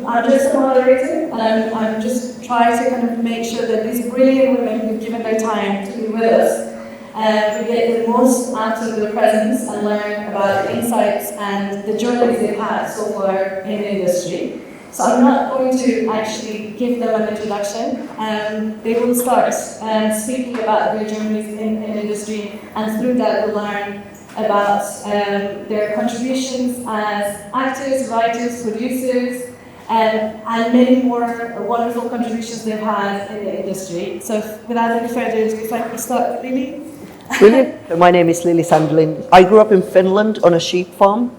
I'm just a moderator, and I'm just trying to kind of make sure that these brilliant women who've given their time to be with us, we get the most out of their presence and learn about the insights and the journeys they've had so far in the industry. So I'm not going to actually give them an introduction. They will start speaking about their journeys in the industry, and through that we'll learn about their contributions as actors, writers, producers, and many more wonderful contributions they've had in the industry. So without any further ado, if I could start with Lili. Brilliant. My name is Lili Sandelin. I grew up in Finland on a sheep farm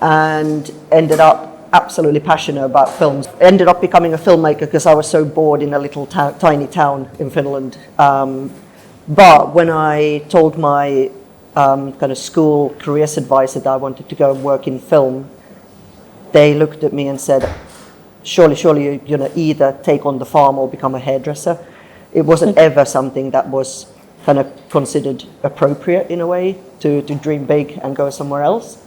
and ended up absolutely passionate about films. Ended up becoming a filmmaker because I was so bored in a little tiny town in Finland. But when I told my kind of school careers advisor that I wanted to go and work in film, they looked at me and said, surely you're going to either take on the farm or become a hairdresser. It wasn't ever something that was kind of considered appropriate in a way to dream big and go somewhere else.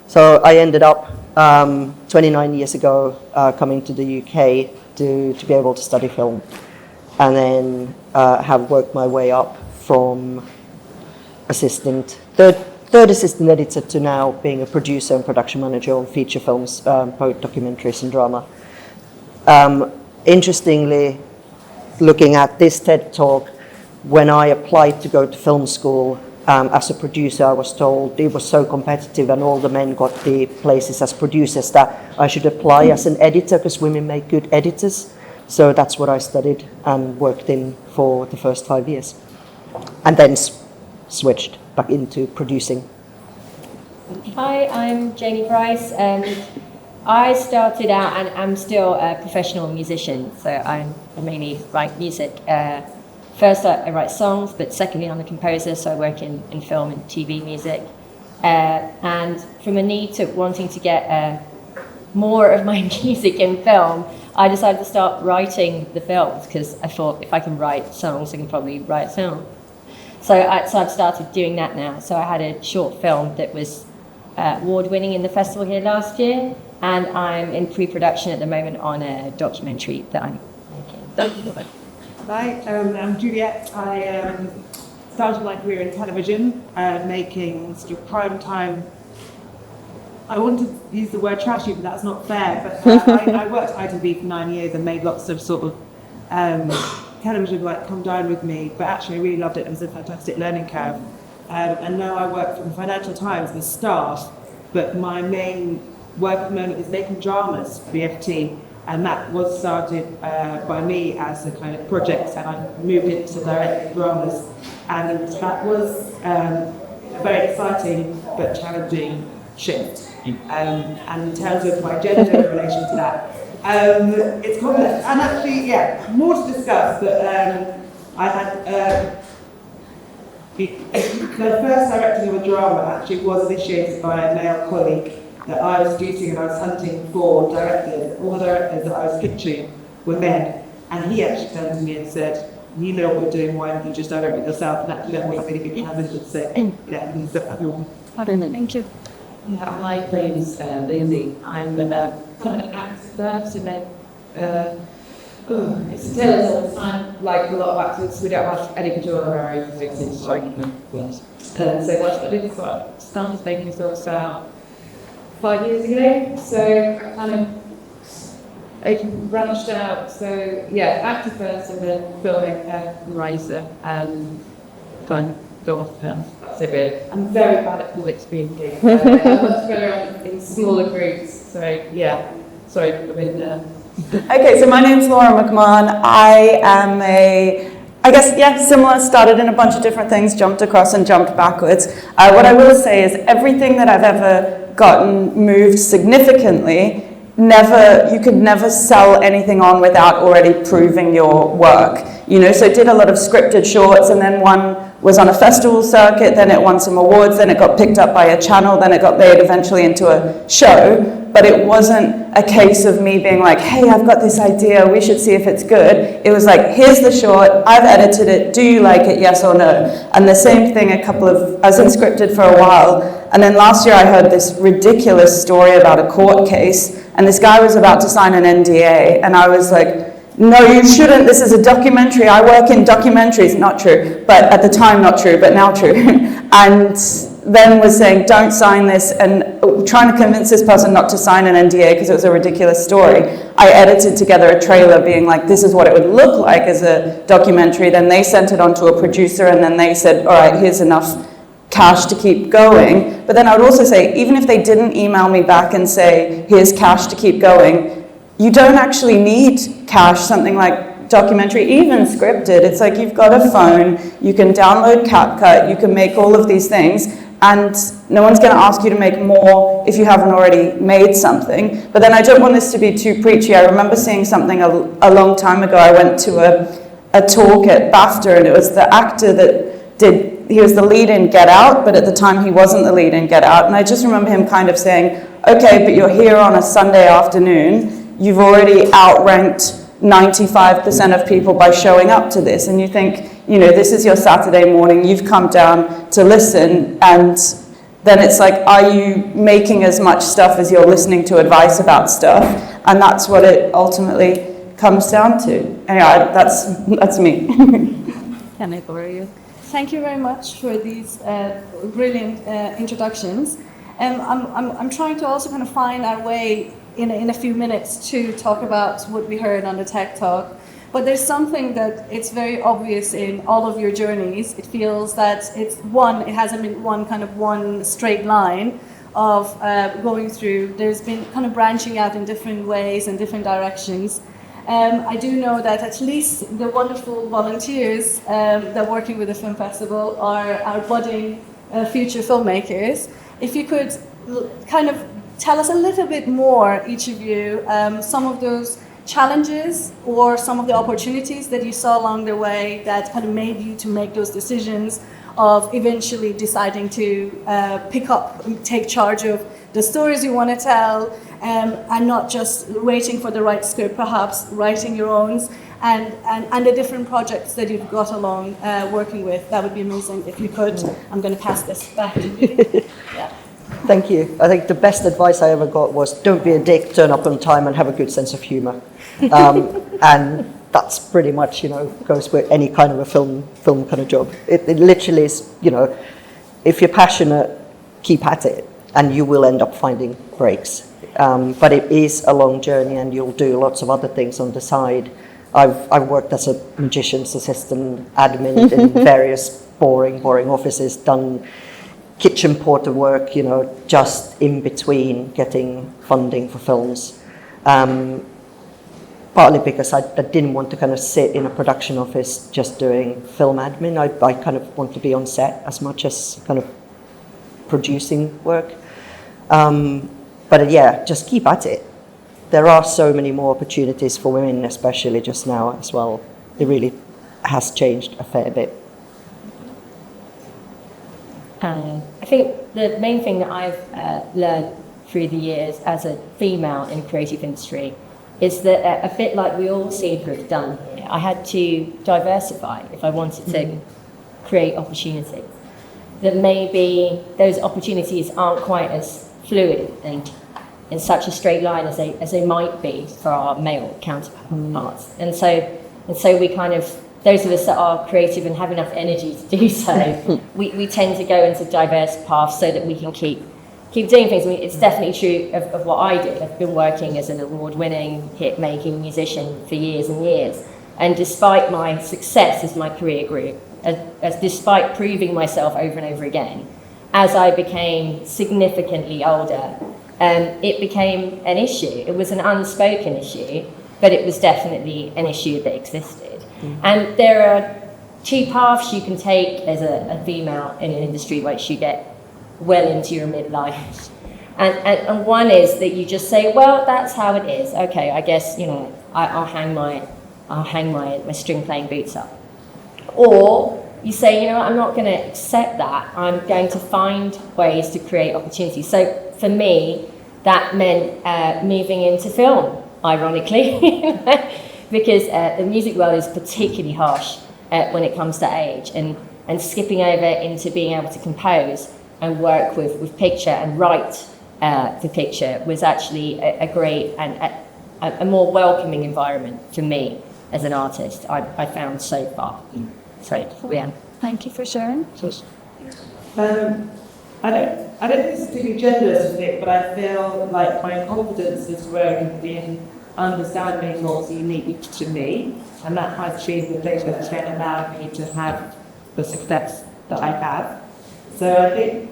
So I ended up 29 years ago coming to the UK to be able to study film, and then have worked my way up from third assistant editor to now being a producer and production manager on feature films, both documentaries and drama. Interestingly, looking at this TED Talk, when I applied to go to film school as a producer, I was told it was so competitive and all the men got the places as producers that I should apply as an editor because women make good editors. So that's what I studied and worked in for the first 5 years. And then switched back into producing. Hi, I'm Janie Price. I started out, and I'm still a professional musician, so I mainly write music. First, I write songs, but secondly, I'm a composer, so I work in film and TV music. And from a need to wanting to get more of my music in film, I decided to start writing the films, because I thought if I can write songs, I can probably write film. So I've started doing that now. So I had a short film that was award-winning in the festival here last year, and I'm in pre-production at the moment on a documentary that I'm making. Hi, I'm Juliet. I started my career in television, making sort of prime time. I want to use the word trashy, but that's not fair. But I worked at ITV for 9 years and made lots of sort of television like Come Dine With Me, but actually I really loved it. It was a fantastic learning curve. And now I work for the Financial Times as staff, but my main work at the moment is making dramas for the FT. And that was started by me as a kind of project, and I moved into directing dramas. And that was a very exciting but challenging shift. And in terms of my gender in relation to that, it's complex. And actually, yeah, more to discuss, but I had the first directing of a drama actually was initiated by a male colleague that I was producing, and I was hunting for directors. All the directors that I was pitching were men, and he actually turned to me and said, "You know what we're doing, why don't you just direct it yourself?" And actually that was a really big challenge to say, yeah, he's your... Thank you. Yeah, my name is Lindsay. I'm an actor, and then it's still a little time, like a lot of actors, we don't have any control over our own things, so much, but it's what I started making films about 5 years ago, so I kind of branched out. So yeah, actor first, and then filmmaker and writer, and kind of go off film. So I'm very bad at public speaking. I want to go around in smaller groups. So yeah, sorry for being there. Okay, so my name's McMahon. I am similar, started in a bunch of different things, jumped across and jumped backwards. What I will say is everything that I've ever gotten moved significantly, you could never sell anything on without already proving your work. So I did a lot of scripted shorts, and then one was on a festival circuit, then it won some awards, then it got picked up by a channel, then it got made eventually into a show. But but it wasn't a case of me being like, hey, I've got this idea, we should see if it's good. It was like, here's the short, I've edited it, do you like it, yes or no? And the same thing I was in scripted for a while, and then last year I heard this ridiculous story about a court case, and this guy was about to sign an NDA, and I was like, no, you shouldn't, this is a documentary, I work in documentaries. Not true, but at the time not true, but now true. And then was saying, don't sign this, and trying to convince this person not to sign an NDA because it was a ridiculous story. I edited together a trailer being like, this is what it would look like as a documentary. Then they sent it on to a producer, and then they said, all right, here's enough cash to keep going. But then I would also say, even if they didn't email me back and say, here's cash to keep going, you don't actually need cash, something like documentary, even scripted. It's like you've got a phone, you can download CapCut, you can make all of these things, and no one's going to ask you to make more if you haven't already made something. But then I don't want this to be too preachy. I remember seeing something a long time ago. I went to a talk at BAFTA, and it was the actor that he was the lead in Get Out, but at the time he wasn't the lead in Get Out. And I just remember him kind of saying, okay, but you're here on a Sunday afternoon, you've already outranked 95% of people by showing up to this. And you think, this is your Saturday morning, you've come down to listen, and then it's like, are you making as much stuff as you're listening to advice about stuff? And that's what it ultimately comes down to. Anyway, that's me. Can I borrow you? Thank you very much for these brilliant introductions. I'm trying to also kind of find our way in a few minutes to talk about what we heard on the Tech Talk. But there's something that it's very obvious in all of your journeys. It feels that it hasn't been one straight line of going through. There's been kind of branching out in different ways and different directions. I do know that at least the wonderful volunteers that are working with the film festival are budding future filmmakers. If you could kind of tell us a little bit more, each of you, some of those challenges or some of the opportunities that you saw along the way that kind of made you to make those decisions of eventually deciding to take charge of the stories you want to tell, and not just waiting for the right script, perhaps writing your own, and the different projects that you've got along working with. That would be amazing if you could. I'm going to pass this back to you. Yeah. Thank you. I think the best advice I ever got was, don't be a dick, turn up on time, and have a good sense of humour. And that's pretty much, goes with any kind of a film kind of job. It literally is, if you're passionate, keep at it, and you will end up finding breaks. But it is a long journey, and you'll do lots of other things on the side. I've worked as a magician's assistant, admin in various boring offices, done kitchen porter work, just in between getting funding for films. Partly because I didn't want to kind of sit in a production office just doing film admin. I kind of want to be on set as much as kind of producing work. But yeah, just keep at it. There are so many more opportunities for women, especially just now as well. It really has changed a fair bit. I think the main thing that I've learned through the years as a female in the creative industry is that a bit like we all seem to have done here, I had to diversify if I wanted to create opportunities. That maybe those opportunities aren't quite as fluid and in such a straight line as they might be for our male counterparts. And so we kind of, those of us that are creative and have enough energy to do so, we tend to go into diverse paths so that we can keep doing things. I mean, it's definitely true of what I did. I've been working as an award-winning, hit-making musician for years and years. And despite my success as my career grew, as despite proving myself over and over again, as I became significantly older, it became an issue. It was an unspoken issue, but it was definitely an issue that existed. And there are two paths you can take as a female in an industry once you get well into your midlife. And one is that you just say, well, that's how it is. Okay, I guess, I'll hang my string playing boots up. Or you say, I'm not going to accept that. I'm going to find ways to create opportunities. So for me, that meant moving into film, ironically, because the music world is particularly harsh when it comes to age, and skipping over into being able to compose and work with picture and write for picture was actually a great and a more welcoming environment for me as an artist, I found so far. So, yeah. Thank you for sharing. I don't think it's particularly genderless with it, but I feel like my confidence has grown in understanding what's unique to me, and that has been the thing that's then allowed me to have the success that I have. So I think,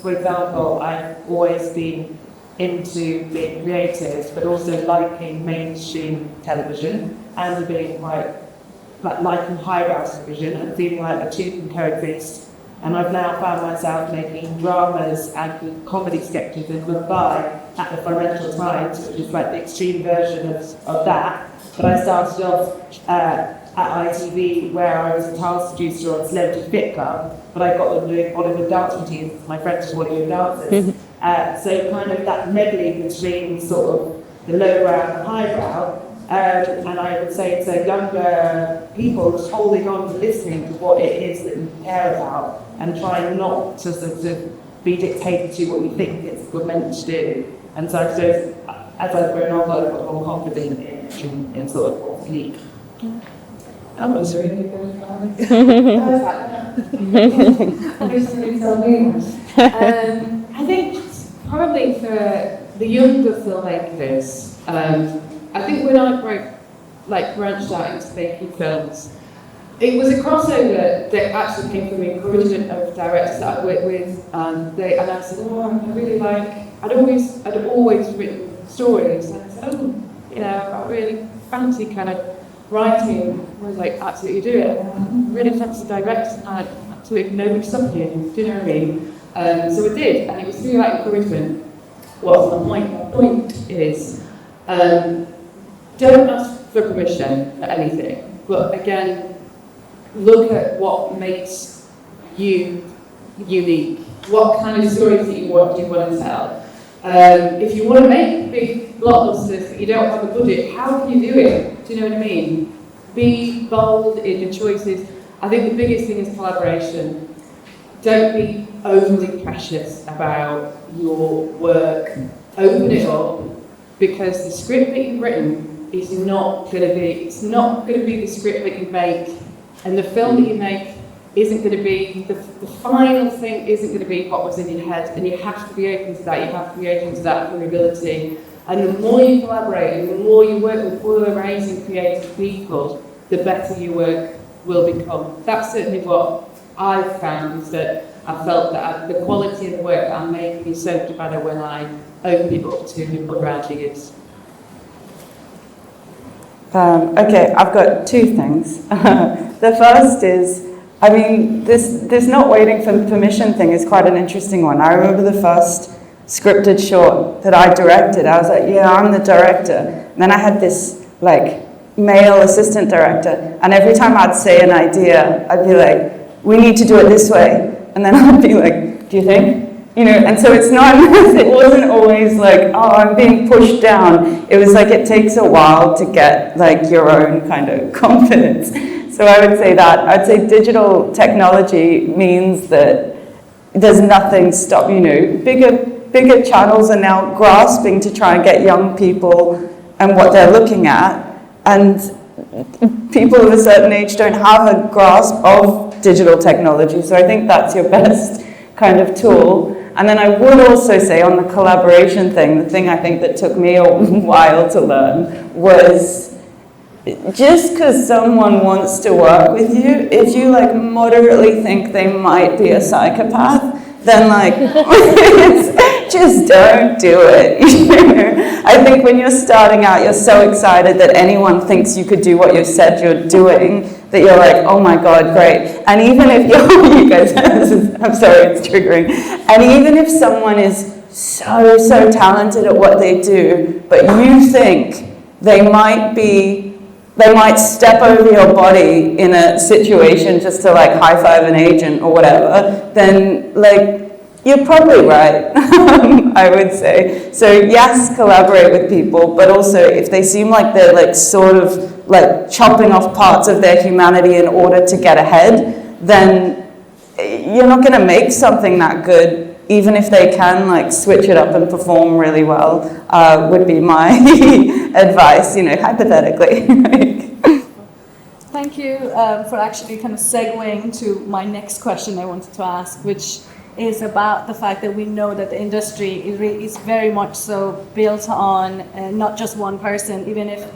for example, I've always been into being creative, but also liking mainstream television and being quite liking highbrow television and feeling like the two can coexist. And I've now found myself making dramas and comedy sketches in Mumbai at the Financial Times, which is like the extreme version of that. But I started off at ITV, where I was a task producer on Celebrity Fit Club, but I got them doing Bollywood dance routines. My friends were Bollywood dancers. So kind of that medley between sort of the lowbrow and the highbrow. And I would say to younger people, just holding on to listening to what it is that you care about and trying not to sort of be dictated to what you think we're meant to do. And so I suppose as I've grown older, I've got more confident in sort of what's unique. That was really good. I think probably for the younger filmmakers, I think when I branched out into making films, it was a crossover that actually came from the encouragement of directors that I worked with, and I said, I really like, I'd always written stories, and I said, I really fancy kind of writing. I was like, absolutely do it. I really fancy directing, and I absolutely nobody stopped you, do you know what I mean? So I did, and it was through that encouragement. What's my point is, don't ask for permission for anything, but again, look at what makes you unique. What kind of stories that you want to tell. If you want to make big blockbusters but you don't have a budget, how can you do it? Do you know what I mean? Be bold in your choices. I think the biggest thing is collaboration. Don't be overly precious about your work. Open it up, because the script that you've written is not going to be the script that you make, and the film that you make isn't going to be the final thing. Isn't going to be what was in your head, and you have to be open to that. You have to be open to that vulnerability. And the more you collaborate, and the more you work with other amazing creative people, the better your work will become. That's certainly what I've found, is that I felt that the quality of the work that I'm making is so much better when I open it up to other ideas. Okay, I've got two things. The first is, this not waiting for permission thing is quite an interesting one. I remember the first scripted short that I directed. I was like, yeah, I'm the director. And then I had this male assistant director, and every time I'd say an idea, I'd be like, we need to do it this way. And then I'd be like, do you think? And so it's not, it wasn't always like, oh, I'm being pushed down. It was like, it takes a while to get your own kind of confidence. So I would say that. I'd say digital technology means that there's nothing stop, bigger channels are now grasping to try and get young people and what they're looking at. And people of a certain age don't have a grasp of digital technology. So I think that's your best kind of tool. And then I would also say on the collaboration thing, the thing I think that took me a while to learn was just because someone wants to work with you, if you moderately think they might be a psychopath, then just don't do it. I think when you're starting out, you're so excited that anyone thinks you could do what you said you're doing, that you're like, oh my God, great. And even if you guys, I'm sorry, it's triggering. And even if someone is so talented at what they do, but you think they might step over your body in a situation just to high five an agent or whatever, then You're probably right, I would say. So yes, collaborate with people, but also if they seem like they're like sort of like chopping off parts of their humanity in order to get ahead, then you're not going to make something that good, even if they can like switch it up and perform really well, would be my advice, you know, hypothetically. Thank you for actually kind of segueing to my next question I wanted to ask, which is about the fact that we know that the industry is very much so built on not just one person, even if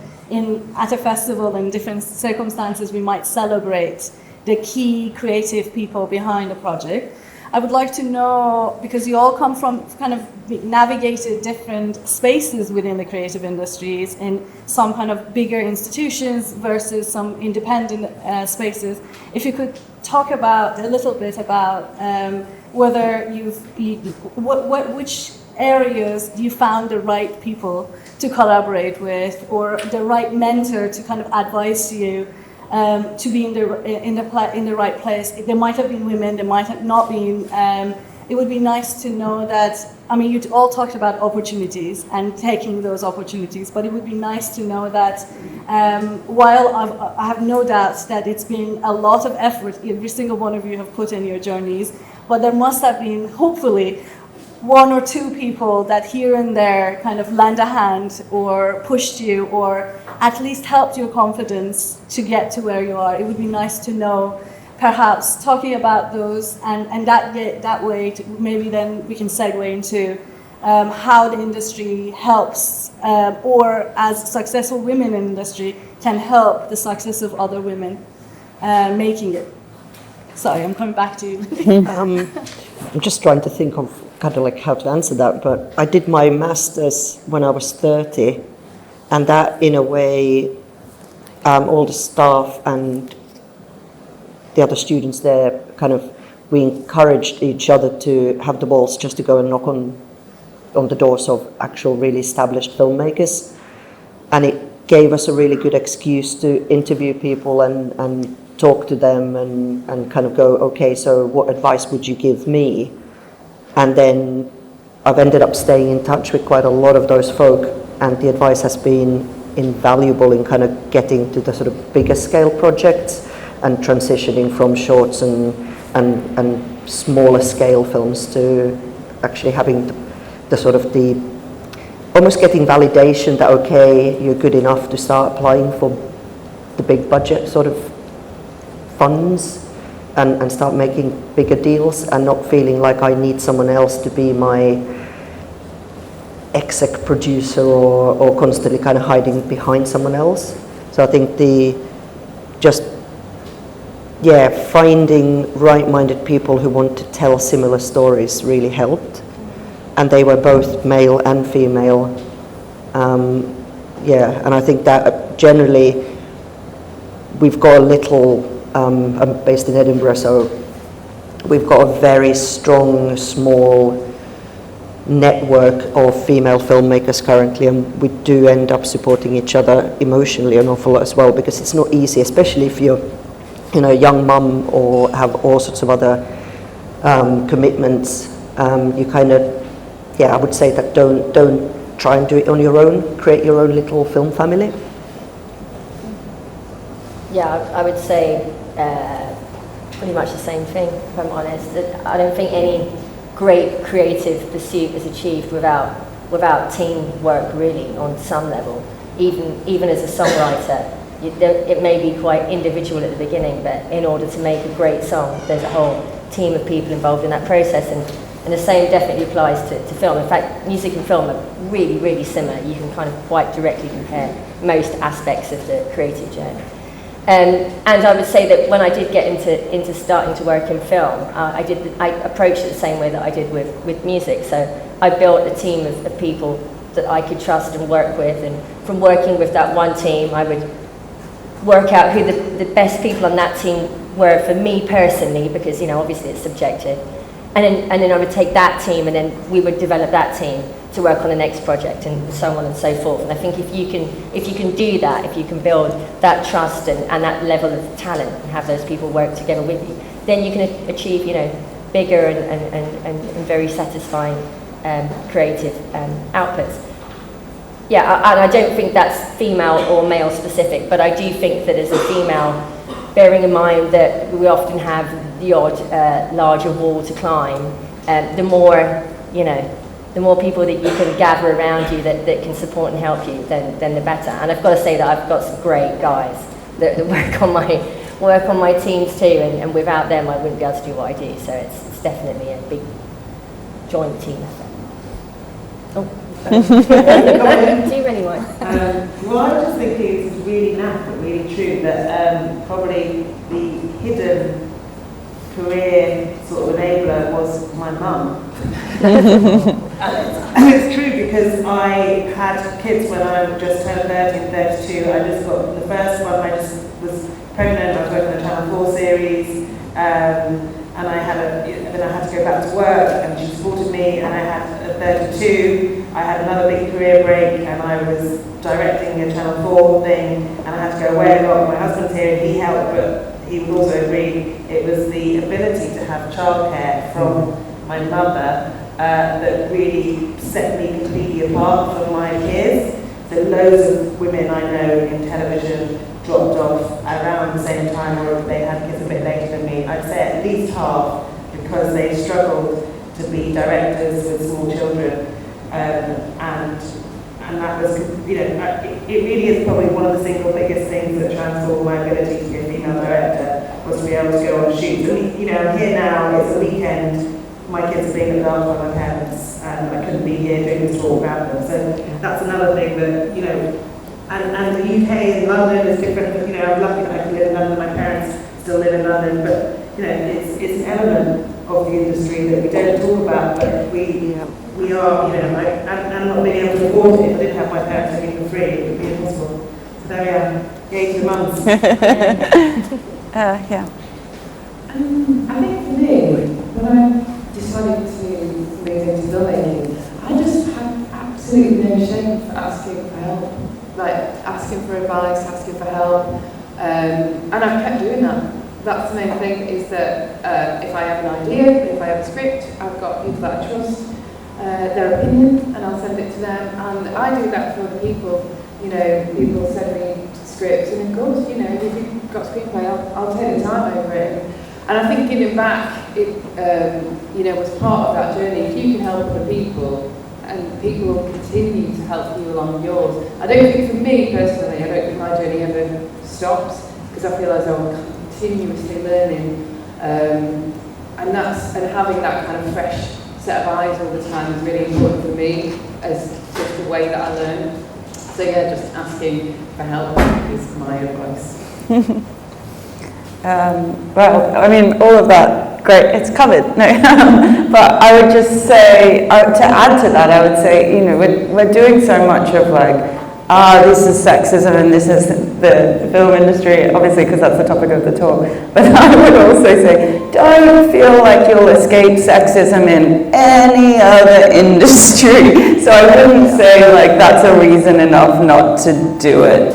at a festival in different circumstances we might celebrate the key creative people behind a project. I would like to know, because you all come from kind of navigated different spaces within the creative industries in some kind of bigger institutions versus some independent spaces, if you could talk about a little bit about whether which areas you found the right people to collaborate with, or the right mentor to kind of advise you to be in the right place. There might have been women, there might have not been. It would be nice to know that. I mean, you all talked about opportunities and taking those opportunities, but it would be nice to know that while I have no doubts that it's been a lot of effort every single one of you have put in your journeys, but there must have been, hopefully, one or two people that here and there kind of lend a hand or pushed you or at least helped your confidence to get to where you are. It would be nice to know, perhaps talking about those, and that way maybe then we can segue into how the industry helps or as successful women in the industry can help the success of other women making it. Sorry, I'm coming back to you. I'm just trying to think of kind of like how to answer that, but I did my master's when I was 30, and that in a way, all the staff and the other students there, kind of, we encouraged each other to have the balls just to go and knock on the doors of actual really established filmmakers, and it gave us a really good excuse to interview people and talk to them and kind of go, okay, so what advice would you give me? And then I've ended up staying in touch with quite a lot of those folk, and the advice has been invaluable in kind of getting to the sort of bigger scale projects and transitioning from shorts and smaller scale films to actually having the sort of the almost getting validation that, okay, you're good enough to start applying for the big budget sort of funds and start making bigger deals, and not feeling like I need someone else to be my exec producer or constantly kind of hiding behind someone else. So I think finding right-minded people who want to tell similar stories really helped, and they were both male and female. And I think that generally we've got a little. I'm based in Edinburgh, so we've got a very strong, small network of female filmmakers currently, and we do end up supporting each other emotionally an awful lot as well, because it's not easy, especially if you're, a young mum or have all sorts of other commitments. You kind of, I would say that don't try and do it on your own. Create your own little film family. Yeah, I would say pretty much the same thing, if I'm honest. That I don't think any great creative pursuit is achieved without teamwork, really, on some level. Even as a songwriter, it may be quite individual at the beginning, but in order to make a great song, there's a whole team of people involved in that process, and the same definitely applies to film. In fact, music and film are really, really similar. You can kind of quite directly compare most aspects of the creative journey. And I would say that when I did get into starting to work in film, I approached it the same way that I did with music. So I built a team of people that I could trust and work with, and from working with that one team, I would work out who the best people on that team were for me personally, because obviously it's subjective. And then I would take that team, and then we would develop that team to work on the next project, and so on and so forth. And I think if you can do that, if you can build that trust and that level of talent and have those people work together with you, then you can achieve bigger and very satisfying creative outputs. Yeah, and I don't think that's female or male specific, but I do think that as a female, bearing in mind that we often have the odd larger wall to climb, the more people that you can gather around you that can support and help you, then the better. And I've got to say that I've got some great guys that work on my teams too, and without them I wouldn't be able to do what I do. So it's definitely a big joint team effort. Oh. Too many ones. Well, I was just thinking it's really naff but really true that probably the hidden career sort of enabler was my mum. And it's true because I had kids when I just turned 30 and 32. I just got the first one, I just was pregnant, I was working on the Channel 4 series, and then I had to go back to work, and she supported me, and I had at 32, I had another big career break, and I was directing a Channel 4 thing, and I had to go away a lot. My husband's here, and he helped, but he would also agree it was the ability to have childcare from my mother that really set me completely apart from my peers. So loads of women I know in television dropped off around the same time, or they had kids a bit later than me. I'd say at least half, because they struggled to be directors with small children, and that was, it really is probably one of the single biggest things that transformed my ability to be a female director, was to be able to go on shoots. And I'm here now, it's a weekend, my kids are being looked after by my parents, and I couldn't be here doing this talk without them. So that's another thing that, and the UK and London is different. I'm lucky that I can live in London, my parents still live in London, but it's an element of the industry that we don't talk about, but we are, and not being able to afford it. If I didn't have my parents living for free, it would be impossible. So there we are, the 18 months. Yeah. I think for me, when I decided to move into filmmaking, I just had absolutely no shame for asking for help. Like asking for advice, asking for help, and I've kept doing that. That's the main thing, is that if I have an idea, if I have a script, I've got people that I trust, their opinion, and I'll send it to them. And I do that for other people. People send me scripts, and of course, if you've got screenplay, I'll take the time over it. And I think giving back, was part of that journey. If you can help other people, and people will continue to help you along yours. I don't think, for me personally, I don't think my journey ever stops, because I feel as though I'm continuously learning, and having that kind of fresh set of eyes all the time is really important for me as just the way that I learn. So yeah, just asking for help is my advice. Well, I mean, all of that, great, it's covered. No, but I would just say, to add to that, I would say, we're doing so much of this is sexism and this is the film industry, obviously, because that's the topic of the talk. But I would also say, don't feel like you'll escape sexism in any other industry. So I wouldn't say that's a reason enough not to do it,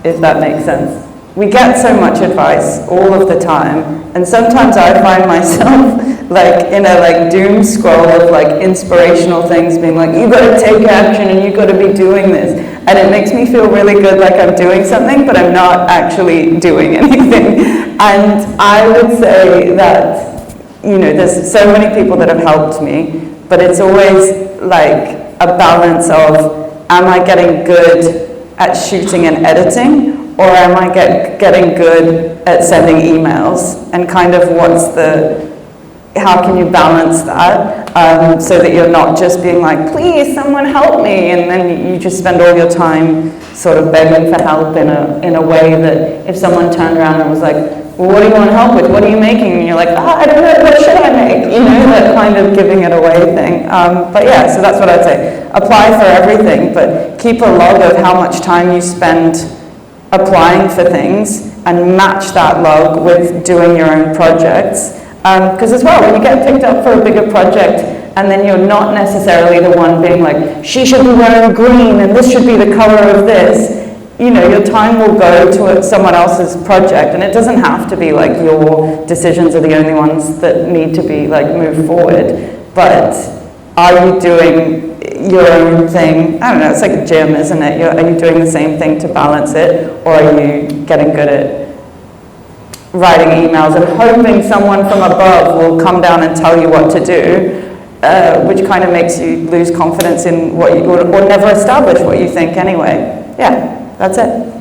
if that makes sense. We get so much advice all of the time, and sometimes I find myself in a doom scroll of inspirational things, being you got to take action and you got to be doing this, and it makes me feel really good, I'm doing something, but I'm not actually doing anything. And I would say that there's so many people that have helped me, but it's always a balance of, am I getting good at shooting and editing? Or am I getting good at sending emails? And kind of how can you balance that so that you're not just being please someone help me, and then you just spend all your time sort of begging for help in a way that if someone turned around and was well, what do you want help with? What are you making? And you're I don't know, what should I make? That kind of giving it away thing. But yeah, so that's what I'd say. Apply for everything, but keep a log of how much time you spend applying for things, and match that log with doing your own projects. Because as well, when you get picked up for a bigger project, and then you're not necessarily the one being she should be wearing green and this should be the color of this, you know, your time will go to someone else's project, and it doesn't have to be like your decisions are the only ones that need to be like moved forward, but are you doing your own thing? I don't know, it's like a gym, isn't it? Are you doing the same thing to balance it, or are you getting good at writing emails and hoping someone from above will come down and tell you what to do, which kind of makes you lose confidence in what you, or never establish what you think anyway. Yeah. That's it.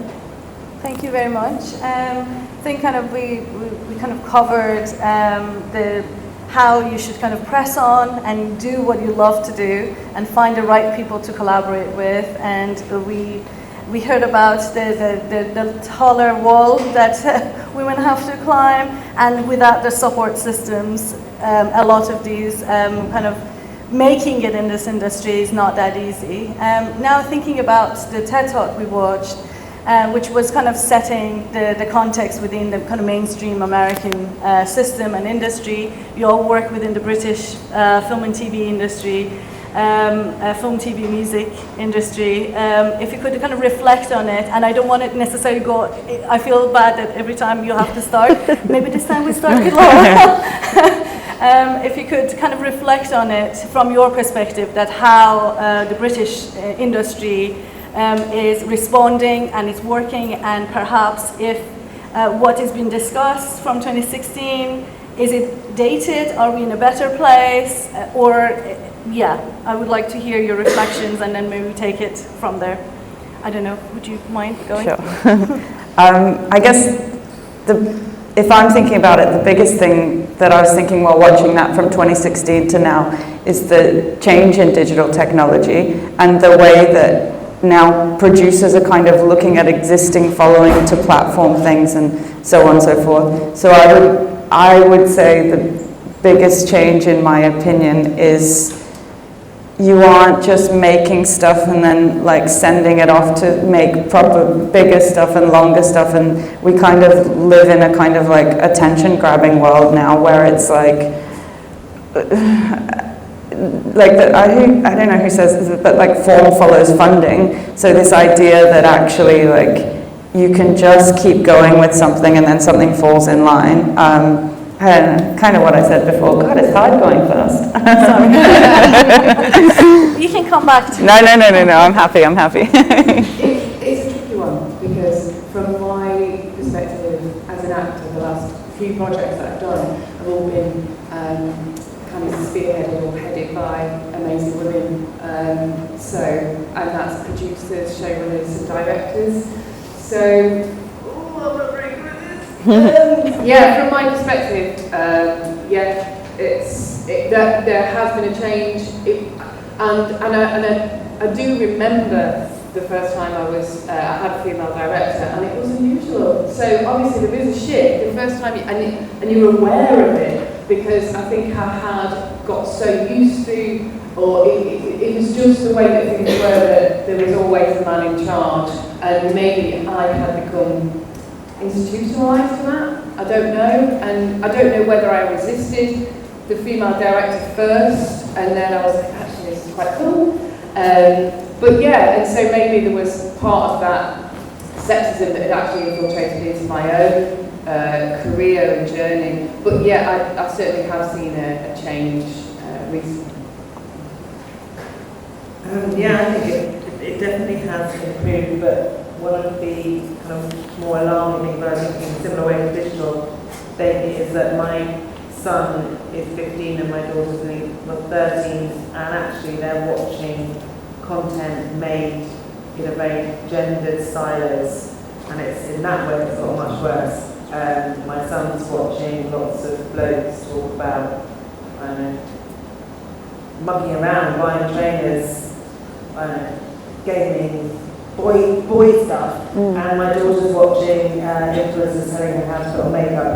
Thank you very much. I think kind of we kind of covered the how you should kind of press on and do what you love to do and find the right people to collaborate with. And we heard about the taller wall that women have to climb, and without the support systems, a lot of these kind of making it in this industry is not that easy. Now thinking about the TED Talk we watched, which was kind of setting the context within the kind of mainstream American system and industry. You all work within the British film and TV industry, film, TV, music industry. If you could kind of reflect on it, and I don't want to necessarily go, I feel bad that every time you have to start, maybe this time we start with Laura. If you could kind of reflect on it from your perspective, that how the British industry is responding and is working, and perhaps if what has been discussed from 2016, is it dated? Are we in a better place? Yeah, I would like to hear your reflections and then maybe take it from there. I don't know, would you mind going? Sure. I guess if I'm thinking about it, the biggest thing that I was thinking while watching that from 2016 to now is the change in digital technology and the way that now producers are kind of looking at existing following to platform things and so on and so forth. So I would say the biggest change, in my opinion, is you aren't just making stuff and then like sending it off to make proper bigger stuff and longer stuff, and we kind of live in a kind of like attention grabbing world now where it's like I don't know who says this, but like form follows funding. So this idea that actually like you can just keep going with something and then something falls in line. And kind of what I said before. God, it's hard going fast. Sorry. You can come back to No, I'm happy. It's a tricky one, because from my perspective as an actor, the last few projects that I've done have all been kind of spearheaded or headed by amazing women. And that's producers, showrunners and directors. So, I'm not very good at this. Yeah, from my perspective, there has been a change, and I do remember the first time I had a female director, and it was unusual. So obviously there is a shift the first time, and you're aware of it, because I think I had got so used to, or it was just the way that things were, that there was always a man in charge, and maybe I had become institutionalised to that. I don't know, and I don't know whether I resisted the female director first, and then I was like, actually this is quite cool. But yeah, and so maybe there was part of that sexism that had actually infiltrated into my own career and journey. But yeah, I certainly have seen a change recently. Yeah, I think it definitely has improved, but one of the kind of more alarming things I think in a similar way to digital lately is that my son is 15 and my daughter's 13, and actually they're watching content made in a very gendered silos, and it's in that way it's got much worse. My son's watching lots of blokes talk about, I don't know, mucking around, buying trainers, I don't know, gaming, boy stuff, and my daughter's watching influencers telling her how to put on makeup.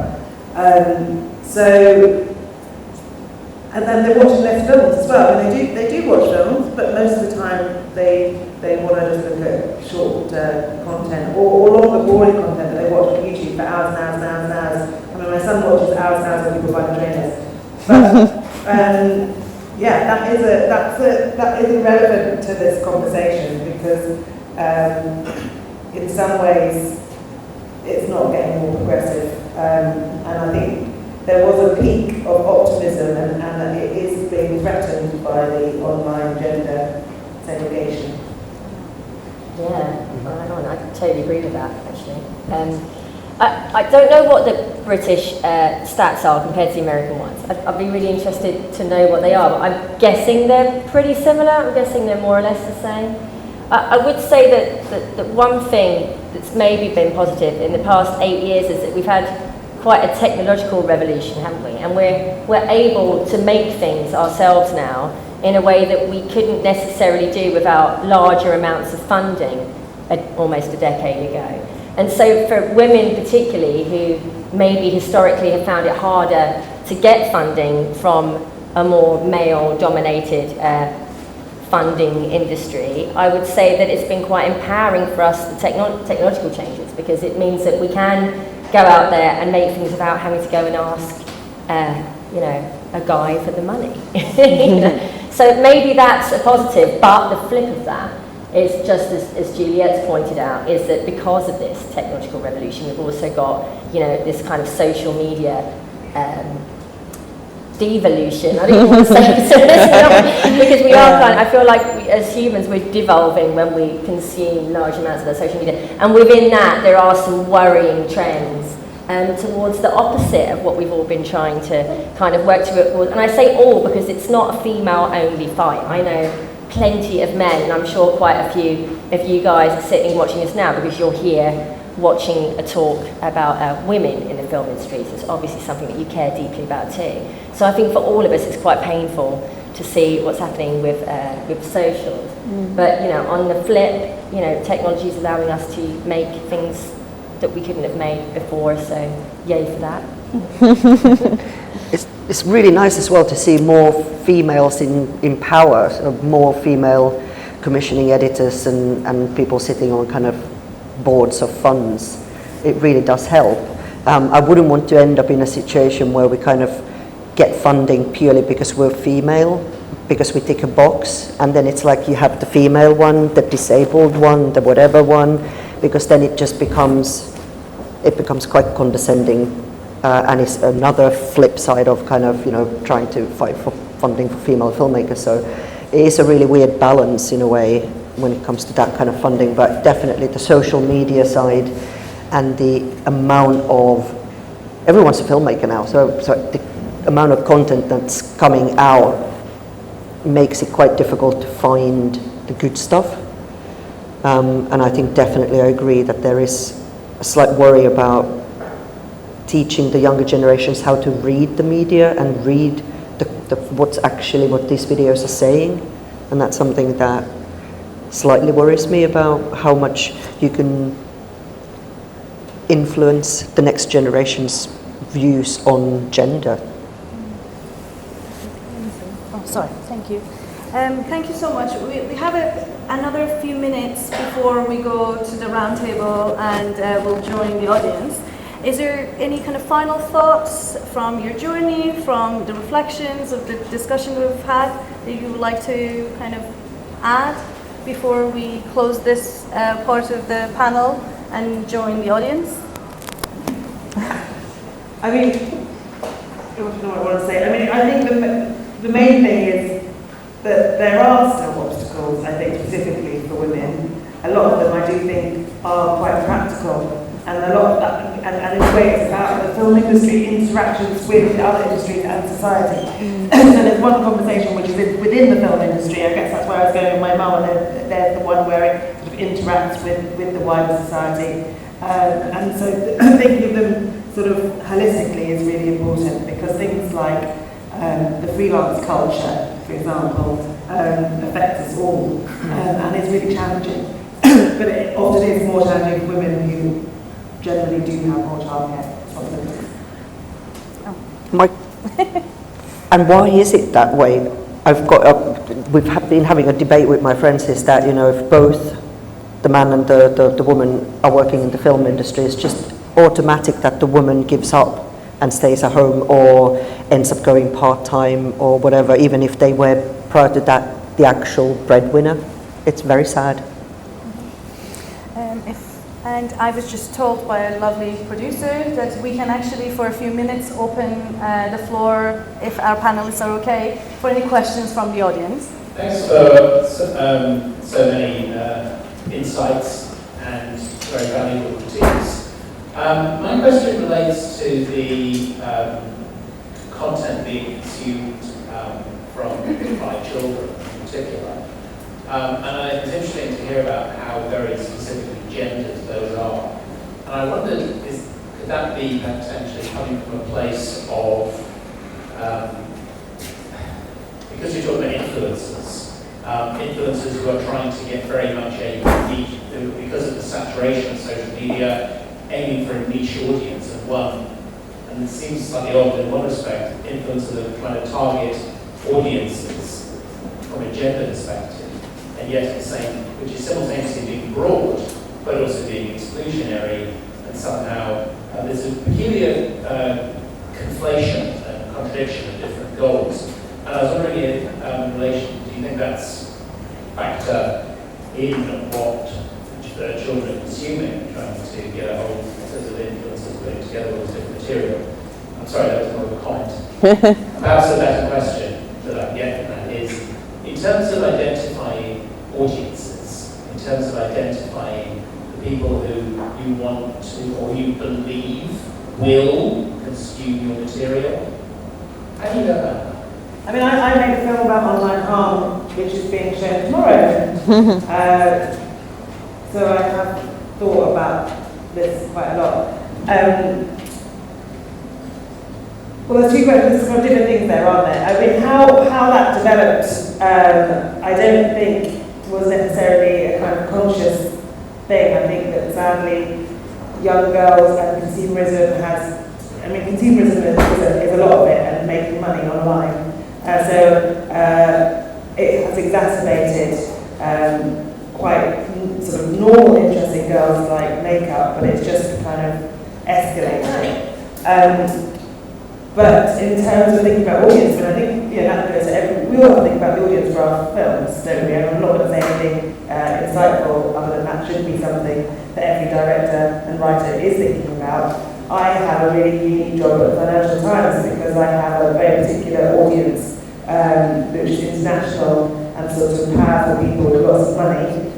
And then they're watching less films as well, and they do watch films, but most of the time they want to just look at short content or longer boring content that they watch on YouTube for hours and hours and hours and hours. I mean, my son watches hours and hours of people buying trainers. But yeah, that is irrelevant to this conversation, because in some ways it's not getting more progressive. And I think there was a peak of optimism, and that it is being threatened by the online gender segregation. Yeah, I totally agree with that, actually. I don't know what the British stats are compared to the American ones. I'd be really interested to know what they are, but I'm guessing they're pretty similar. I'm guessing they're more or less the same. I would say that one thing that's maybe been positive in the past 8 years is that we've had quite a technological revolution, haven't we? And we're able to make things ourselves now in a way that we couldn't necessarily do without larger amounts of funding almost a decade ago. And so for women particularly who maybe historically have found it harder to get funding from a more male-dominated funding industry, I would say that it's been quite empowering for us, the technological changes, because it means that we can go out there and make things without having to go and ask, a guy for the money. So maybe that's a positive, but the flip of that is just as Juliet's pointed out, is that because of this technological revolution, we've also got, this kind of social media devolution. I don't even want to say it, because we are I feel like as humans we're devolving when we consume large amounts of that social media, and within that there are some worrying trends towards the opposite of what we've all been trying to kind of work towards. And I say all because it's not a female-only fight. I know plenty of men, and I'm sure quite a few of you guys are sitting watching this now because you're here watching a talk about women in the film industry. So it's obviously something that you care deeply about too. So I think for all of us it's quite painful to see what's happening with socials. But on the flip, technology is allowing us to make things that we couldn't have made before, so yay for that. It's really nice as well to see more females in power, so more female commissioning editors and people sitting on kind of boards of funds. It really does help. I wouldn't want to end up in a situation where we kind of get funding purely because we're female, because we tick a box, and then it's like you have the female one, the disabled one, the whatever one, because then it just becomes quite condescending, and it's another flip side of kind of trying to fight for funding for female filmmakers. So it is a really weird balance in a way when it comes to that kind of funding, but definitely the social media side and the amount of, everyone's a filmmaker now, so the amount of content that's coming out makes it quite difficult to find the good stuff. And I think definitely I agree that there is a slight worry about teaching the younger generations how to read the media and read what these videos are saying. And that's something that slightly worries me about how much you can influence the next generation's views on gender. Oh, sorry, thank you. Thank you so much. We have another few minutes before we go to the round table and we'll join the audience. Is there any kind of final thoughts from your journey, from the reflections of the discussion we've had that you would like to kind of add before we close this part of the panel and join the audience? I mean, I don't know what I want to say. I mean, I think the main thing is that there are still obstacles, I think, specifically for women. A lot of them I do think are quite practical, and a lot of that, and in a way it's about the film industry interactions with the other industries and society. So there's one conversation which is within the film industry, I guess that's where I was going with my mum, and there's the one where it sort of interacts with the wider society. And so thinking of them sort of holistically is really important, because things like the freelance culture, for example, affects us all, and is really challenging. But it often is more challenging for women who generally do have more childcare responsibilities. And why is it that way? We've been having a debate with my friends, is that if both the man and the woman are working in the film industry, it's just automatic that the woman gives up and stays at home or ends up going part-time or whatever, even if they were prior to that the actual breadwinner. It's very sad. And I was just told by a lovely producer that we can actually, for a few minutes, open the floor, if our panelists are okay, for any questions from the audience. Thanks for so many insights and very valuable critiques. My question relates to the content being consumed by children in particular. And it's interesting to hear about how very specifically gendered those are. And I wondered, could that be potentially coming from a place of, because you're talking about influencers who are trying to get very much a niche, because of the saturation of social media, aiming for a niche audience of one. And it seems slightly odd in one respect, influencers are trying to target audiences from a gender perspective, and yet the same, which is simultaneously being broad, but also being exclusionary, and somehow there's a peculiar conflation and contradiction of different goals. And I was wondering in relation, do you think that's factor in what children are consuming, trying to get a whole set of influences putting together all this different material? I'm sorry, that was more of a comment. Perhaps a better question that I get from that is, in terms of identifying audiences, in terms of identifying the people who you want to or you believe will consume your material, how do you go about that? I mean, I made a film about online harm, which is being shown tomorrow. So I have thought about this quite a lot. Well, there's two questions, there's different things there, aren't there? I mean, how that developed, I don't think was necessarily a kind of conscious thing. I think that sadly, young girls and consumerism consumerism is a lot of it, and making money online. So it has exacerbated quite sort of normal interest in girls like makeup, but it's just kind of escalated. But in terms of thinking about audience, I think that goes to we all have to think about the audience for our films, don't we? And I'm not going to say anything insightful other than that should be something that every director and writer is thinking about. I have a really unique job at the Financial Times because I have a very particular audience, which is international and sort of powerful people with lots of money.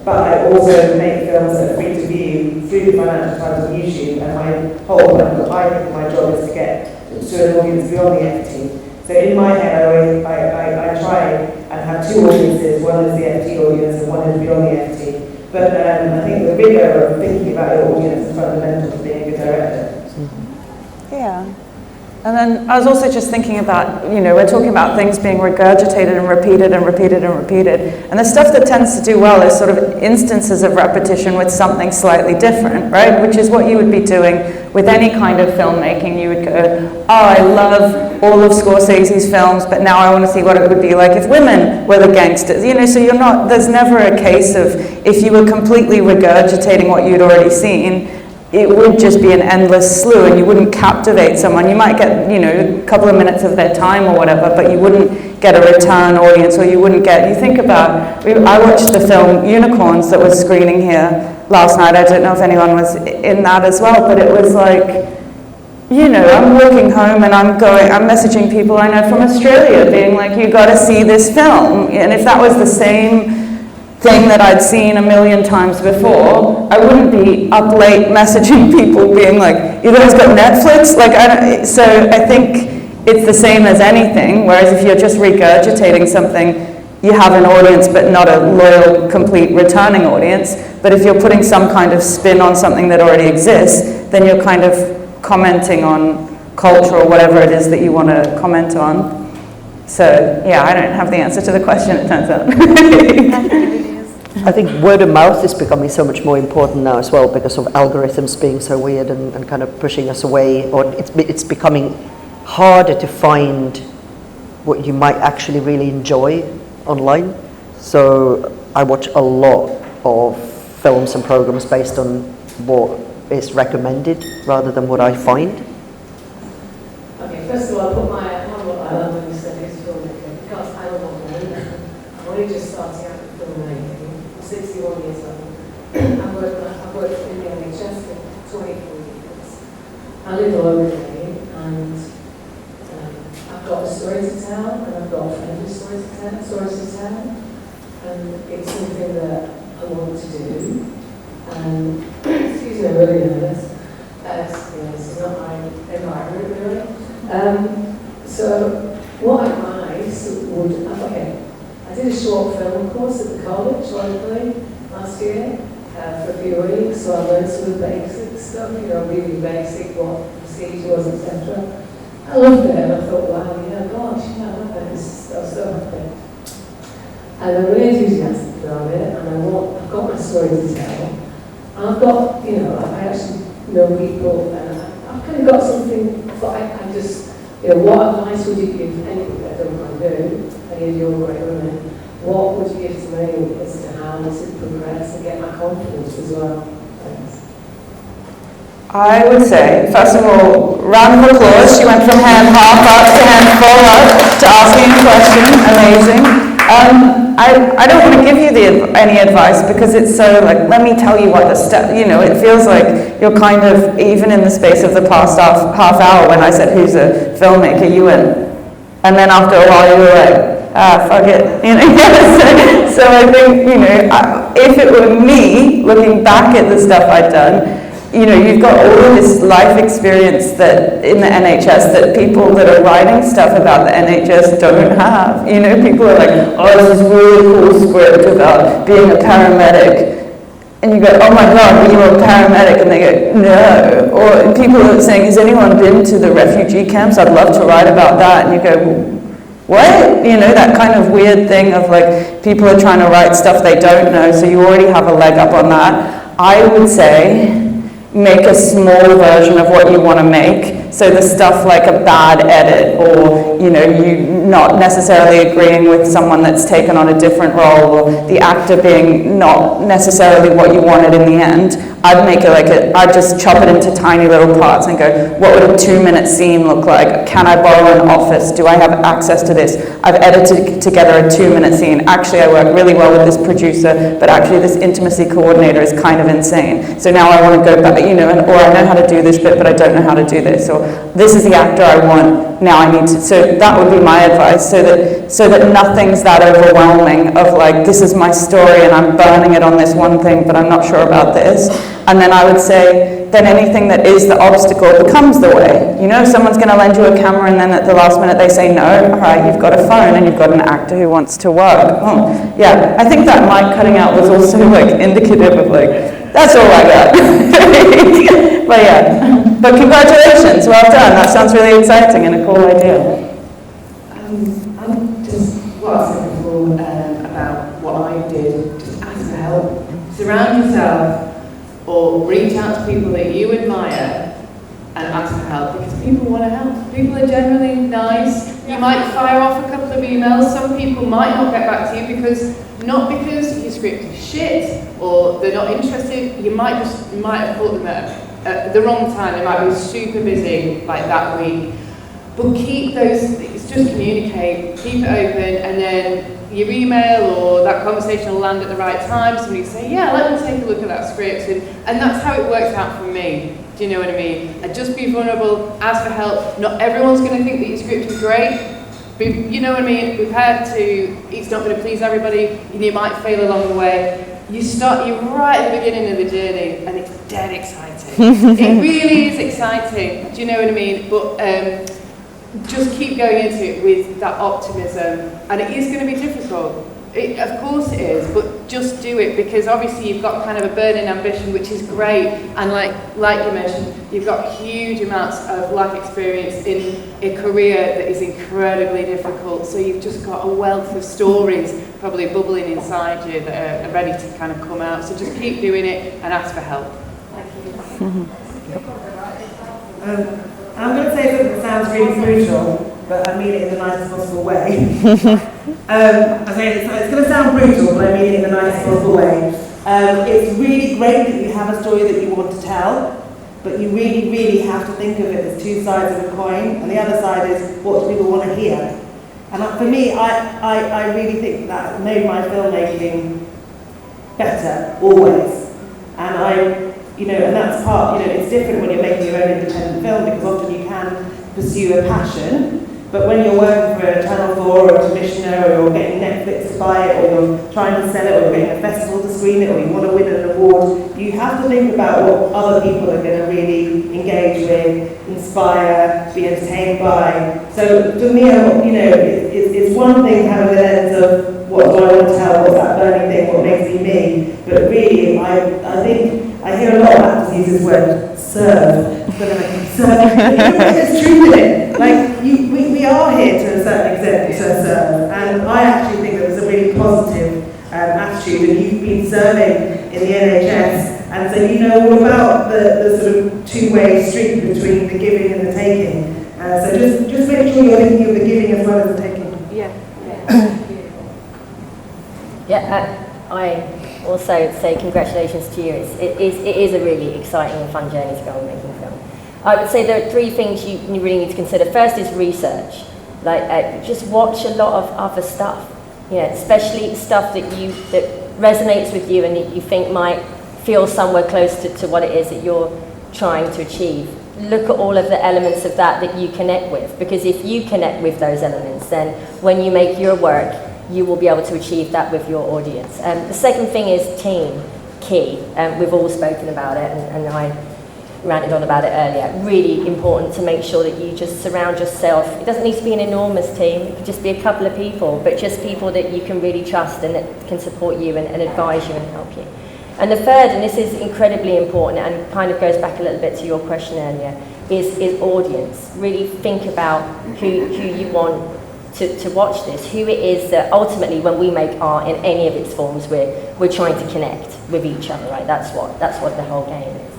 But I also make films that are free to view through the Financial Times on YouTube, and my whole I think my job is to get to an audience beyond the FT. So in my head, I try and have two audiences. One is the FT audience, and one is beyond the FT. But I think the rigor of thinking about your audience is fundamental to being a good director. Yeah. And then I was also just thinking about, we're talking about things being regurgitated and repeated and repeated and repeated. And the stuff that tends to do well is sort of instances of repetition with something slightly different, right? Which is what you would be doing with any kind of filmmaking. You would go, oh, I love all of Scorsese's films, but now I want to see what it would be like if women were the gangsters. So there's never a case of, if you were completely regurgitating what you'd already seen, it would just be an endless slew, and you wouldn't captivate someone. You might get, a couple of minutes of their time or whatever, but you wouldn't get a return audience, or you think about, I watched the film Unicorns that was screening here last night. I don't know if anyone was in that as well, but it was like, I'm walking home and I'm messaging people I know from Australia being like, you got to see this film. And if that was the same thing that I'd seen a million times before, I wouldn't be up late messaging people being like, you guys got Netflix? So I think it's the same as anything, whereas if you're just regurgitating something, you have an audience but not a loyal, complete returning audience. But if you're putting some kind of spin on something that already exists, then you're kind of commenting on culture or whatever it is that you want to comment on. So yeah, I don't have the answer to the question, it turns out. I think word of mouth is becoming so much more important now as well because of algorithms being so weird and kind of pushing us away, or it's becoming harder to find what you might actually really enjoy online. So I watch a lot of films and programs based on what is recommended rather than what I find. Okay, first of all, I'll put my hand on what I love when you said this filmmaker, because I love I'm only just starting out with filmmaking. 61 years old. I'm working worked in the NHS for 24 years. I live all over the and I've got a story to tell, and I've got a friendly story to tell, and it's something that I want to do. And excuse me, I'm really nervous. It's not my environment really. So what advice would, okay, I did a short film course at the college locally last year for a few weeks, so I learned some of the basic stuff, really basic, what procedure was, etc. I loved it, and I thought, wow, yeah, gosh, yeah, I love it, I'm so happy. And I'm really enthusiastic about it, and I've got my story to tell. And I've got, I actually know people, and I've kind of got something, but I just, what advice would you give anybody that don't want to do, any of your great women, what would you give to me as to how to progress and get my confidence as well? Thanks. I would say, first of all, round of applause. She went from hand half up to hand full up to asking a question. Amazing. I don't want to give you any advice because it's so like, let me tell you what the step, it feels like you're kind of, even in the space of the past half hour when I said, who's a filmmaker, you went, and then after a while you were like, fuck it, so I think, if it were me, looking back at the stuff I'd done, you've got all of this life experience that in the NHS that people that are writing stuff about the NHS don't have. People are like, oh, this is really cool script about being a paramedic. And you go, oh my God, were you a paramedic? And they go, no. Or people are saying, has anyone been to the refugee camps? I'd love to write about that. And you go, what? That kind of weird thing of like, people are trying to write stuff they don't know, so you already have a leg up on that. I would say, make a small version of what you want to make. So the stuff like a bad edit, or you not necessarily agreeing with someone that's taken on a different role, or the actor being not necessarily what you wanted in the end. I'd make it I'd just chop it into tiny little parts and go, what would a 2-minute scene look like? Can I borrow an office? Do I have access to this? I've edited together a 2-minute scene. Actually, I work really well with this producer, but actually this intimacy coordinator is kind of insane. So now I want to go back, or I know how to do this bit, but I don't know how to do this, or this is the actor I want, now I need to, so that would be my advice, so that nothing's that overwhelming of like, this is my story and I'm burning it on this one thing, but I'm not sure about this. And then I would say, then anything that is the obstacle becomes the way. If someone's going to lend you a camera and then at the last minute they say no, all right, you've got a phone and you've got an actor who wants to work. Oh, yeah, I think that mic cutting out was also like indicative of like, that's all I got. But yeah, but congratulations, well done. That sounds really exciting and a cool idea. I'm just, what I said before about what I did, just ask for help. Surround yourself or reach out to people that you admire and ask for help, because people want to help. People are generally nice. You might fire off a couple of emails. Some people might not get back to you not because your script is shit or they're not interested. You might have caught them at the wrong time. They might be super busy like that week. But keep those, it's just communicate, keep it open, and then your email or that conversation will land at the right time. Somebody will say, yeah, let me take a look at that script. And that's how it works out for me. Do you know what I mean? And just be vulnerable, ask for help. Not everyone's going to think that your script is great. But you know what I mean? Prepared to, it's not going to please everybody, and you might fail along the way. You're right at the beginning of the journey, and it's dead exciting. It really is exciting. Do you know what I mean? But just keep going into it with that optimism, and it is going to be difficult. Of course it is, but just do it, because obviously you've got kind of a burning ambition, which is great, and like you mentioned, you've got huge amounts of life experience in a career that is incredibly difficult, so you've just got a wealth of stories probably bubbling inside you that are ready to kind of come out, so just keep doing it and ask for help. Thank you. I'm going to say something that sounds really brutal, but I mean it in the nicest possible way. It's going to sound brutal, but I mean it in the nicest possible way. It's really great that you have a story that you want to tell, but you really, really have to think of it as two sides of a coin, and the other side is what do people want to hear. And for me, I really think that made my filmmaking better, always. And and that's part, it's different when you're making your own independent film, because often you can pursue a passion, but when you're working for a Channel 4 or a commissioner, or you're getting Netflix to buy it, or you're trying to sell it, or you're getting a festival to screen it, or you want to win an award, you have to think about what other people are going to really engage with, inspire, be entertained by. So for me, it's one thing having the lens of what do I want to tell, what's that burning thing, what makes me me, but really, I think, I hear a lot of actors use this word, serve. There's truth in it. Like, we are here to a certain extent to serve, and I actually think that there's a really positive attitude, and you've been serving in the NHS, and so you know all about the sort of two-way street between the giving and the taking. So just make sure you're thinking of the giving as well as the taking. I also say congratulations to you. It is a really exciting and fun journey to go on making film. I would say there are three things you really need to consider. First is research. Just watch a lot of other stuff. Especially stuff that resonates with you and that you think might feel somewhere close to what it is that you're trying to achieve. Look at all of the elements of that you connect with, because if you connect with those elements, then when you make your work, you will be able to achieve that with your audience. The second thing is team, key. We've all spoken about it, and I ranted on about it earlier. Really important to make sure that you just surround yourself. It doesn't need to be an enormous team, it could just be a couple of people, but just people that you can really trust and that can support you and advise you and help you. And the third, and this is incredibly important and kind of goes back a little bit to your question earlier, is audience. Really think about who you want to watch this, who it is that ultimately when we make art in any of its forms, we're trying to connect with each other, right? That's what the whole game is.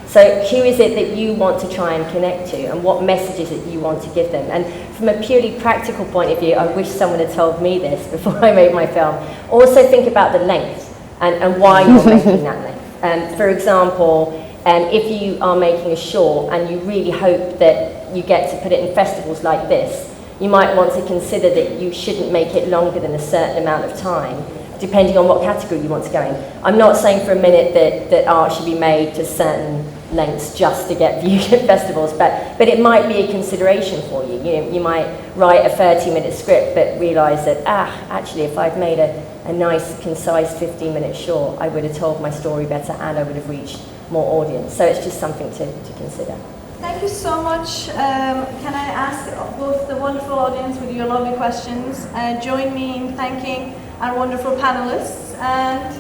So who is it that you want to try and connect to, and what messages that you want to give them? And from a purely practical point of view, I wish someone had told me this before I made my film. Also think about the length and why you're making that length. For example, if you are making a short and you really hope that you get to put it in festivals like this, you might want to consider that you shouldn't make it longer than a certain amount of time, depending on what category you want to go in. I'm not saying for a minute that art should be made to certain lengths just to get viewed at festivals, but it might be a consideration for you. You might write a 30-minute script, but realise that, actually, if I'd made a nice, concise 15-minute short, I would have told my story better and I would have reached more audience. So it's just something to consider. Thank you so much. Can I ask both the wonderful audience with your lovely questions, join me in thanking our wonderful panelists and